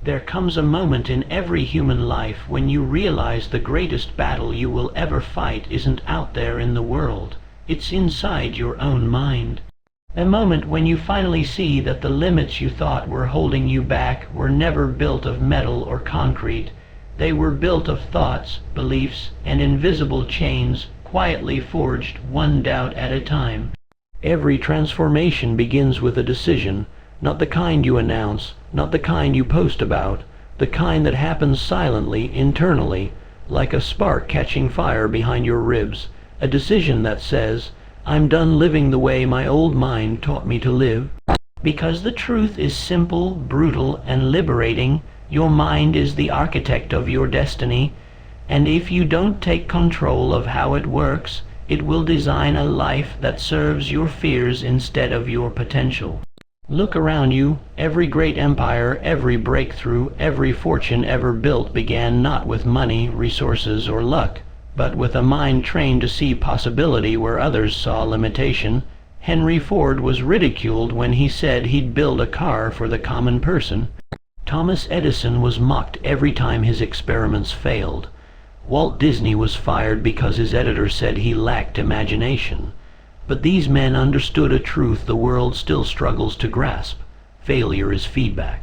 There comes a moment in every human life when you realize the greatest battle you will ever fight isn't out there in the world. It's inside your own mind. A moment when you finally see that the limits you thought were holding you back were never built of metal or concrete. They were built of thoughts, beliefs, and invisible chains quietly forged one doubt at a time. Every transformation begins with a decision, not the kind you announce, not the kind you post about, the kind that happens silently, internally, like a spark catching fire behind your ribs, a decision that says, I'm done living the way my old mind taught me to live. Because the truth is simple, brutal, and liberating, your mind is the architect of your destiny, and if you don't take control of how it works, it will design a life that serves your fears instead of your potential. Look around you. Every great empire, every breakthrough, every fortune ever built began not with money, resources, or luck, but with a mind trained to see possibility where others saw limitation. Henry Ford was ridiculed when he said he'd build a car for the common person. Thomas Edison was mocked every time his experiments failed. Walt Disney was fired because his editor said he lacked imagination. But these men understood a truth the world still struggles to grasp. Failure is feedback.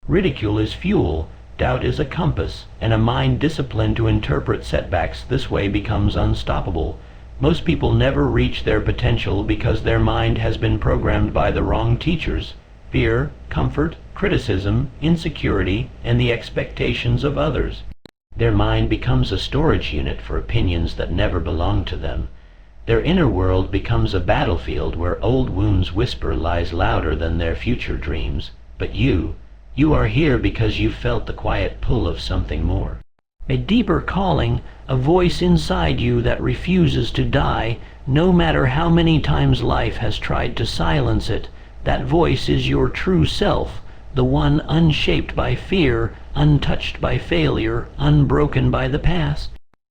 Ridicule is fuel. Doubt is a compass, and a mind disciplined to interpret setbacks this way becomes unstoppable. Most people never reach their potential because their mind has been programmed by the wrong teachers. Fear, comfort, criticism, insecurity, and the expectations of others. Their mind becomes a storage unit for opinions that never belong to them. Their inner world becomes a battlefield where old wounds whisper lies louder than their future dreams. But you are here because you felt the quiet pull of something more. A deeper calling, a voice inside you that refuses to die, no matter how many times life has tried to silence it. That voice is your true self, the one unshaped by fear, untouched by failure, unbroken by the past.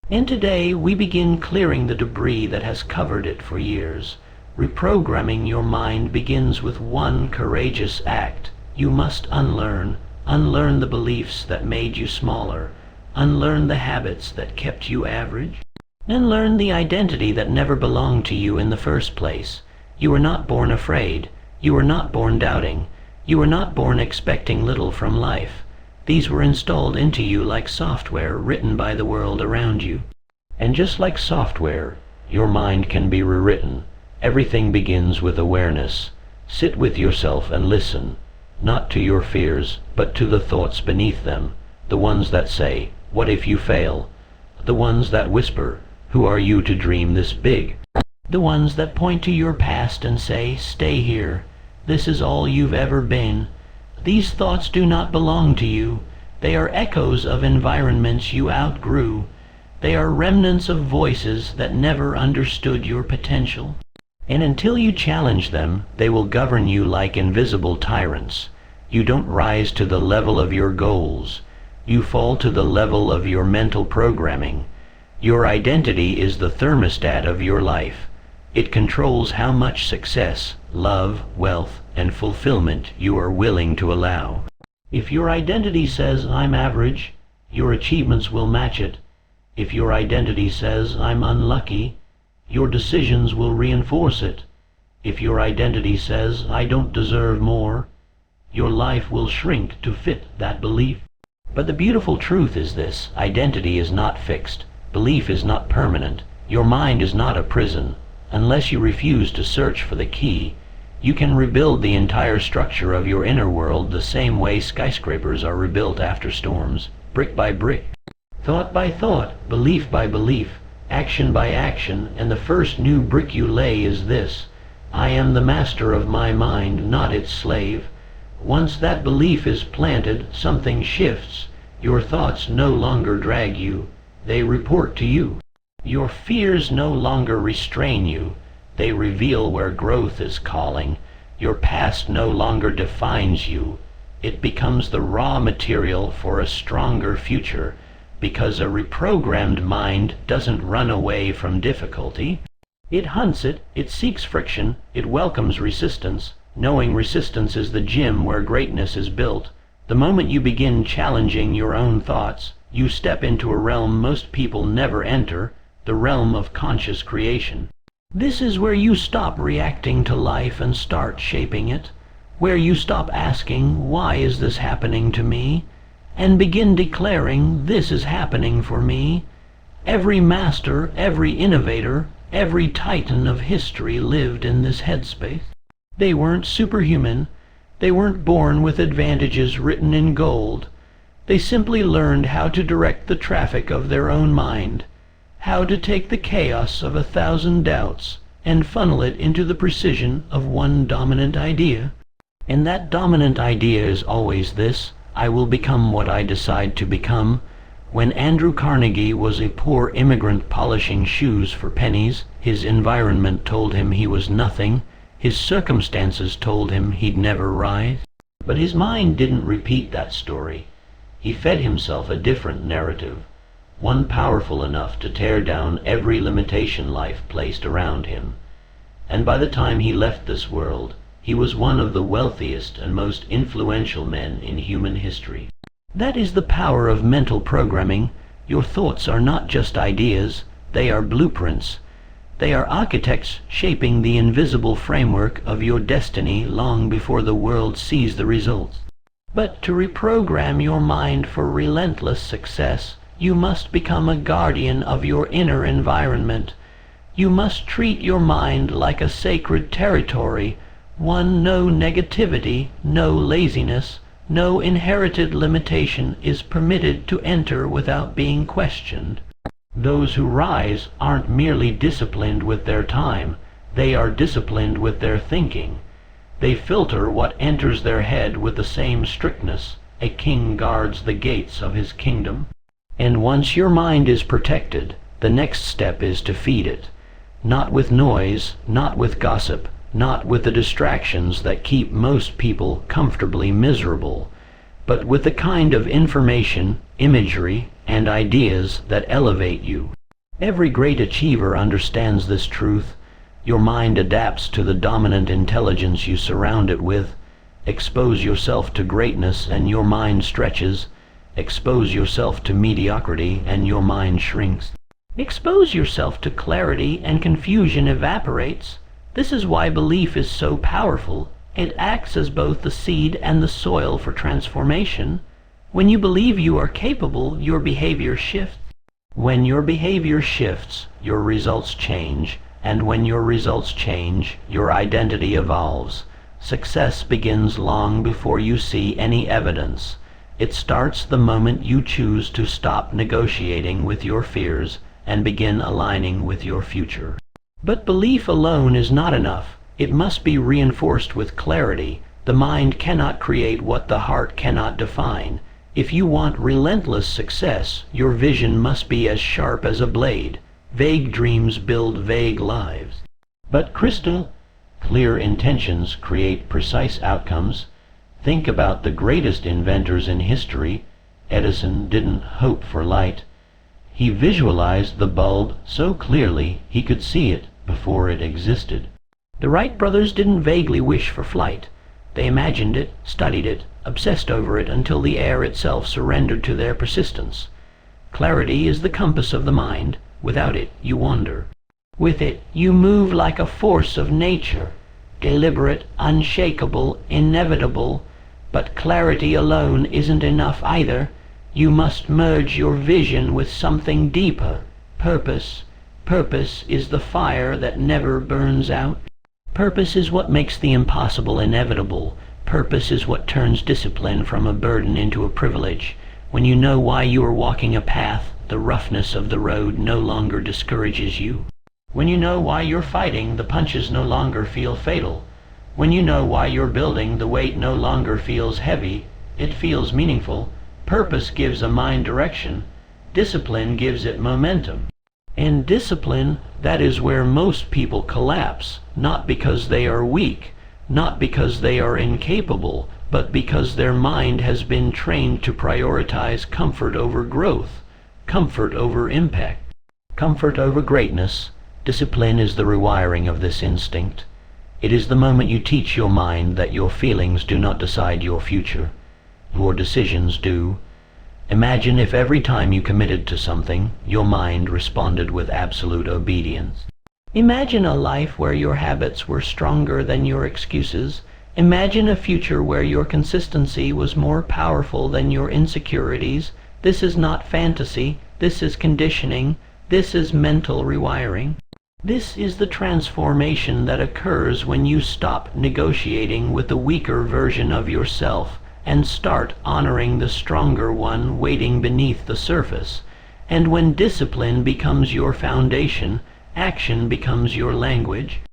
And today we begin clearing the debris that has covered it for years. Reprogramming your mind begins with one courageous act. You must unlearn the beliefs that made you smaller, unlearn the habits that kept you average, and learn the identity that never belonged to you in the first place. You were not born afraid. You were not born doubting. You were not born expecting little from life. These were installed into you like software written by the world around you. And just like software, your mind can be rewritten. Everything begins with awareness. Sit with yourself and listen, not to your fears, but to the thoughts beneath them, the ones that say, what if you fail? The ones that whisper, who are you to dream this big? The ones that point to your past and say, stay here. This is all you've ever been. These thoughts do not belong to you. They are echoes of environments you outgrew. They are remnants of voices that never understood your potential. And until you challenge them, they will govern you like invisible tyrants. You don't rise to the level of your goals. You fall to the level of your mental programming. Your identity is the thermostat of your life. It controls how much success, love, wealth, and fulfillment you are willing to allow. If your identity says, I'm average, your achievements will match it. If your identity says, I'm unlucky, your decisions will reinforce it. If your identity says, I don't deserve more, your life will shrink to fit that belief. But the beautiful truth is this: identity is not fixed. Belief is not permanent. Your mind is not a prison. Unless you refuse to search for the key, you can rebuild the entire structure of your inner world the same way skyscrapers are rebuilt after storms, brick by brick, thought by thought, belief by belief, action by action. And the first new brick you lay is this: I am the master of my mind, not its slave. Once that belief is planted, something shifts. Your thoughts no longer drag you. They report to you. Your fears no longer restrain you. They reveal where growth is calling. Your past no longer defines you. It becomes the raw material for a stronger future, because a reprogrammed mind doesn't run away from difficulty. It hunts it, it seeks friction, it welcomes resistance, knowing resistance is the gym where greatness is built. The moment you begin challenging your own thoughts, you step into a realm most people never enter, the realm of conscious creation. This is where you stop reacting to life and start shaping it, where you stop asking, why is this happening to me, and begin declaring, this is happening for me. Every master, every innovator, every titan of history lived in this headspace. They weren't superhuman. They weren't born with advantages written in gold. They simply learned how to direct the traffic of their own mind, how to take the chaos of 1,000 doubts and funnel it into the precision of one dominant idea. And that dominant idea is always this: I will become what I decide to become. When Andrew Carnegie was a poor immigrant polishing shoes for pennies, his environment told him he was nothing. His circumstances told him he'd never rise. But his mind didn't repeat that story. He fed himself a different narrative, one powerful enough to tear down every limitation life placed around him. And by the time he left this world, he was one of the wealthiest and most influential men in human history. That is the power of mental programming. Your thoughts are not just ideas, they are blueprints. They are architects shaping the invisible framework of your destiny long before the world sees the results. But to reprogram your mind for relentless success, you must become a guardian of your inner environment. You must treat your mind like a sacred territory, one no negativity, no laziness, no inherited limitation is permitted to enter without being questioned. Those who rise aren't merely disciplined with their time, they are disciplined with their thinking. They filter what enters their head with the same strictness a king guards the gates of his kingdom. And once your mind is protected, the next step is to feed it. Not with noise, not with gossip, not with the distractions that keep most people comfortably miserable, but with the kind of information, imagery, and ideas that elevate you. Every great achiever understands this truth. Your mind adapts to the dominant intelligence you surround it with. Expose yourself to greatness and your mind stretches. Expose yourself to mediocrity and your mind shrinks. Expose yourself to clarity and confusion evaporates. This is why belief is so powerful. It acts as both the seed and the soil for transformation. When you believe you are capable, your behavior shifts. When your behavior shifts, your results change. And when your results change, your identity evolves. Success begins long before you see any evidence. It starts the moment you choose to stop negotiating with your fears and begin aligning with your future. But belief alone is not enough. It must be reinforced with clarity. The mind cannot create what the heart cannot define. If you want relentless success, your vision must be as sharp as a blade. Vague dreams build vague lives. But crystal clear intentions create precise outcomes. Think about the greatest inventors in history. Edison didn't hope for light. He visualized the bulb so clearly he could see it before it existed. The Wright brothers didn't vaguely wish for flight. They imagined it, studied it, obsessed over it until the air itself surrendered to their persistence. Clarity is the compass of the mind. Without it, you wander. With it, you move like a force of nature, deliberate, unshakable, inevitable. But clarity alone isn't enough either. You must merge your vision with something deeper. Purpose. Purpose is the fire that never burns out. Purpose is what makes the impossible inevitable. Purpose is what turns discipline from a burden into a privilege. When you know why you are walking a path, the roughness of the road no longer discourages you. When you know why you're fighting, the punches no longer feel fatal. When you know why you're building, the weight no longer feels heavy. It feels meaningful. Purpose gives a mind direction. Discipline gives it momentum. And discipline, that is where most people collapse, not because they are weak, not because they are incapable, but because their mind has been trained to prioritize comfort over growth, comfort over impact, comfort over greatness. Discipline is the rewiring of this instinct. It is the moment you teach your mind that your feelings do not decide your future. your decisions do. Imagine if every time you committed to something, your mind responded with absolute obedience. Imagine a life where your habits were stronger than your excuses. Imagine a future where your consistency was more powerful than your insecurities. This is not fantasy. This is conditioning. This is mental rewiring. This is the transformation that occurs when you stop negotiating with the weaker version of yourself and start honoring the stronger one waiting beneath the surface. And when discipline becomes your foundation, action becomes your language.